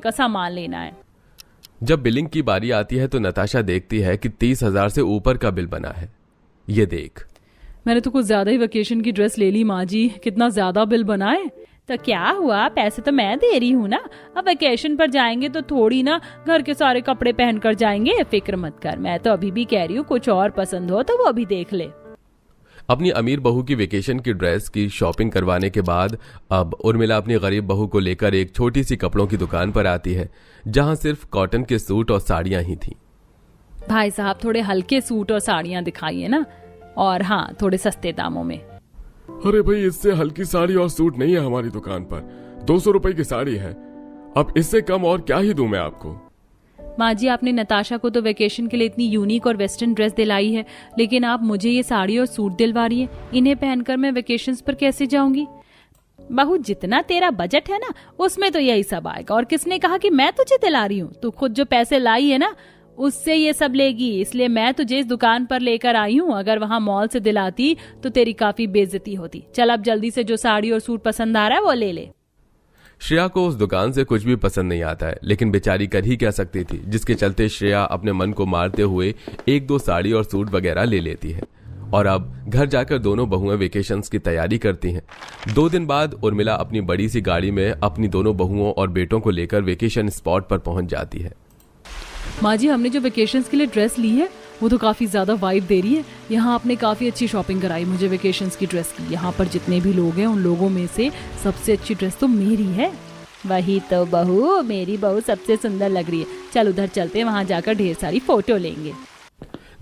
का सामान लेना है। जब बिलिंग की बारी आती है तो नताशा देखती है कि 30,000 से ऊपर का बिल बना है। ये देख, मैंने तो कुछ ज्यादा ही वेकेशन की ड्रेस ले ली माँ जी, कितना ज्यादा बिल बना है। तो क्या हुआ, पैसे तो मैं दे रही हूँ ना। अब वेकेशन पर जाएंगे तो थोड़ी ना घर के सारे कपड़े पहन कर जाएंगे, फिक्र मत कर। मैं तो अभी भी कह रही हूँ कुछ और पसंद हो तो वो भी देख ले। अपनी अमीर बहू की वेकेशन की ड्रेस की शॉपिंग करवाने के बाद अब उर्मिला अपनी गरीब बहू को लेकर एक छोटी सी कपड़ों की दुकान पर आती है, जहां सिर्फ कॉटन के सूट और साड़ियां ही थी। भाई साहब थोड़े हल्के सूट और साड़ियाँ दिखाइए ना, और हाँ थोड़े सस्ते दामों में। अरे भाई, इससे हल्की साड़ी और सूट नहीं है हमारी दुकान पर, 200 रुपए की साड़ी है। अब इससे कम और क्या ही दूं मैं आपको। माँ जी, आपने नताशा को तो वेकेशन के लिए इतनी यूनिक और वेस्टर्न ड्रेस दिलाई है, लेकिन आप मुझे ये साड़ी और सूट दिलवा रही है। इन्हें पहनकर मैं वेकेशंस पर कैसे जाऊंगी? बहू, जितना तेरा बजट है ना उसमें तो यही सब आएगा। और किसने कहा कि मैं तुझे दिला रही हूँ? तू खुद जो पैसे लाई है ना उससे ये सब लेगी, इसलिए मैं तुझे इस दुकान पर लेकर आई हूँ। अगर वहाँ मॉल से दिलाती तो तेरी काफी बेइज्जती होती। चल अब जल्दी से जो साड़ी और सूट पसंद आ रहा है वो ले ले। श्रेया को उस दुकान से कुछ भी पसंद नहीं आता है, लेकिन बेचारी कर ही क्या सकती थी, जिसके चलते श्रेया अपने मन को मारते हुए 1-2 साड़ी और सूट वगैरह ले लेती है। और अब घर जाकर दोनों बहुएं वेकेशंस की तैयारी करती हैं। 2 दिन बाद उर्मिला अपनी बड़ी सी गाड़ी में अपनी दोनों बहुओं और बेटों को लेकर वेकेशन स्पॉट पर पहुंच जाती है। माँ जी, हमने जो वेकेशंस के लिए ड्रेस ली है वो तो काफी ज्यादा वाइब दे रही है। यहाँ आपने काफी अच्छी शॉपिंग कराई मुझे वेकेशंस की ड्रेस की। यहाँ पर जितने भी लोग हैं उन लोगों में से सबसे अच्छी ड्रेस तो मेरी है। वही तो बहू, मेरी बहू सबसे सुंदर लग रही है। चल उधर चलते हैं, वहाँ जाकर ढेर सारी फोटो लेंगे।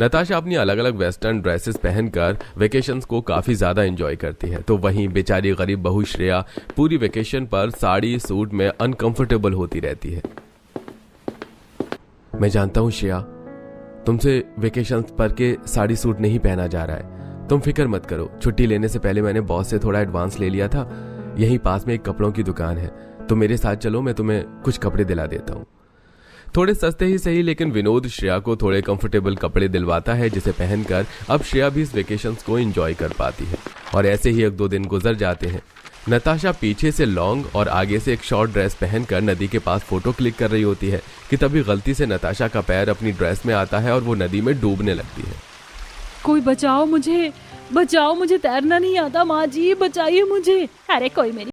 नताशा अपनी अलग अलग वेस्टर्न ड्रेसेस पहनकर वेकेशंस को काफी ज्यादा एंजॉय करती है, तो वहीं बेचारी गरीब बहू श्रेया पूरी वेकेशन पर साड़ी सूट में अनकंफर्टेबल होती रहती है। मैं जानता हूँ श्रेया, तुमसे वेकेशंस पर के साड़ी सूट नहीं पहना जा रहा है। तुम फिक्र मत करो, छुट्टी लेने से पहले मैंने बॉस से थोड़ा एडवांस ले लिया था। यहीं पास में एक कपड़ों की दुकान है, तो मेरे साथ चलो, मैं तुम्हें कुछ कपड़े दिला देता हूँ। थोड़े सस्ते ही सही, लेकिन विनोद श्रेया को थोड़े कंफर्टेबल कपड़े दिलवाता है, जिसे पहनकर अब श्रेया भी इस वेकेशंस को एंजॉय कर पाती है। और ऐसे ही 1-2 दिन गुजर जाते हैं। नताशा पीछे से लॉन्ग और आगे से एक शॉर्ट ड्रेस पहनकर नदी के पास फोटो क्लिक कर रही होती है कि तभी गलती से नताशा का पैर अपनी ड्रेस में आता है और वो नदी में डूबने लगती है। कोई बचाओ मुझे, बचाओ, मुझे तैरना नहीं आता। माँ जी बचाइए मुझे। अरे कोई मेरी